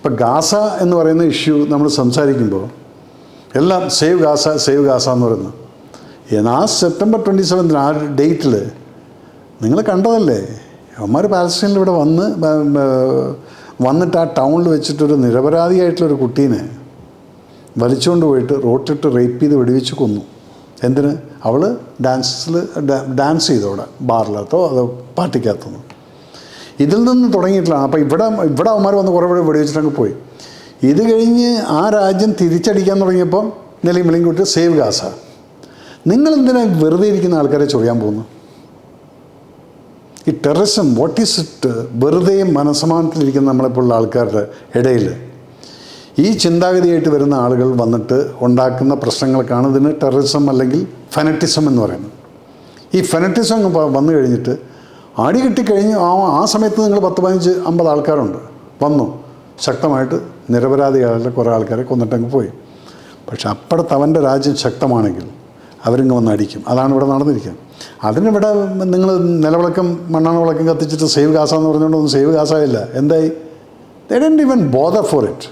ഇപ്പം ഗാസ എന്ന് പറയുന്ന ഇഷ്യൂ നമ്മൾ സംസാരിക്കുമ്പോൾ എല്ലാം സേവ് ഗാസ എന്ന് പറയുന്നു. ആ സെപ്റ്റംബർ 27 ആ ഡേറ്റിൽ നിങ്ങൾ കണ്ടതല്ലേ, അവന്മാർ പാലസ്തീനിൽ ഇവിടെ വന്നിട്ട് ആ ടൗണിൽ വെച്ചിട്ടൊരു നിരപരാധിയായിട്ടുള്ളൊരു കുട്ടീനെ വലിച്ചുകൊണ്ട് പോയിട്ട് റോട്ടിട്ട് റേപ്പ് ചെയ്ത് വെടിവെച്ച് കൊന്നു. എന്തിന്? അവൾ ഡാൻസ് ചെയ്തു അവിടെ ബാറിലകത്തോ അതോ പാർട്ടിക്കകത്തൊന്നും. ഇതിൽ നിന്ന് തുടങ്ങിയിട്ടില്ലാണ്. അപ്പോൾ ഇവിടെ അവന്മാർ വന്ന് കുറേ വെടിവെച്ചിട്ടങ്ങ് പോയി. ഇത് കഴിഞ്ഞ് ആ രാജ്യം തിരിച്ചടിക്കാൻ തുടങ്ങിയപ്പോൾ നിലയും വിളിയും കൂട്ടി സേവ് ഗാസ. നിങ്ങളെന്തിനാ വെറുതെ ഇരിക്കുന്ന ആൾക്കാരെ ചൊറിയാൻ പോകുന്നു? ഈ ടെററിസം വാട്ട് ഈസ് ഇറ്റ്? വെറുതെ മനസ്സമാനത്തിലിരിക്കുന്ന നമ്മളെപ്പോലുള്ള ആൾക്കാരുടെ ഇടയിൽ ഈ ചിന്താഗതിയായിട്ട് വരുന്ന ആളുകൾ വന്നിട്ട് ഉണ്ടാക്കുന്ന പ്രശ്നങ്ങൾക്കാണ് ഇതിന് ടെററിസം അല്ലെങ്കിൽ ഫെനറ്റിസം എന്ന് പറയുന്നത്. ഈ ഫെനറ്റിസം വന്നു കഴിഞ്ഞിട്ട് അടി കിട്ടിക്കഴിഞ്ഞ് ആ സമയത്ത് നിങ്ങൾ 10, 15, 50 ആൾക്കാരുണ്ട് വന്നു ശക്തമായിട്ട് നിരപരാധികളുടെ കുറേ ആൾക്കാരെ കൊന്നിട്ടങ്ങ് പോയി. പക്ഷെ അപ്പുറത്ത് അവൻ്റെ രാജ്യം ശക്തമാണെങ്കിൽ അവരിങ്ങ് വന്ന് അടിക്കും. അതാണ് ഇവിടെ നടന്നിരിക്കുന്നത്. അതിനിവിടെ നിങ്ങൾ നിലവിളക്കം മണ്ണെണ്ണ വിളക്കം കത്തിച്ചിട്ട് സേവ് ഗാസ എന്ന് പറഞ്ഞുകൊണ്ടൊന്നും സേവ് ഗാസ ഇല്ല. എന്തായി? ദേ didn't even bother for it.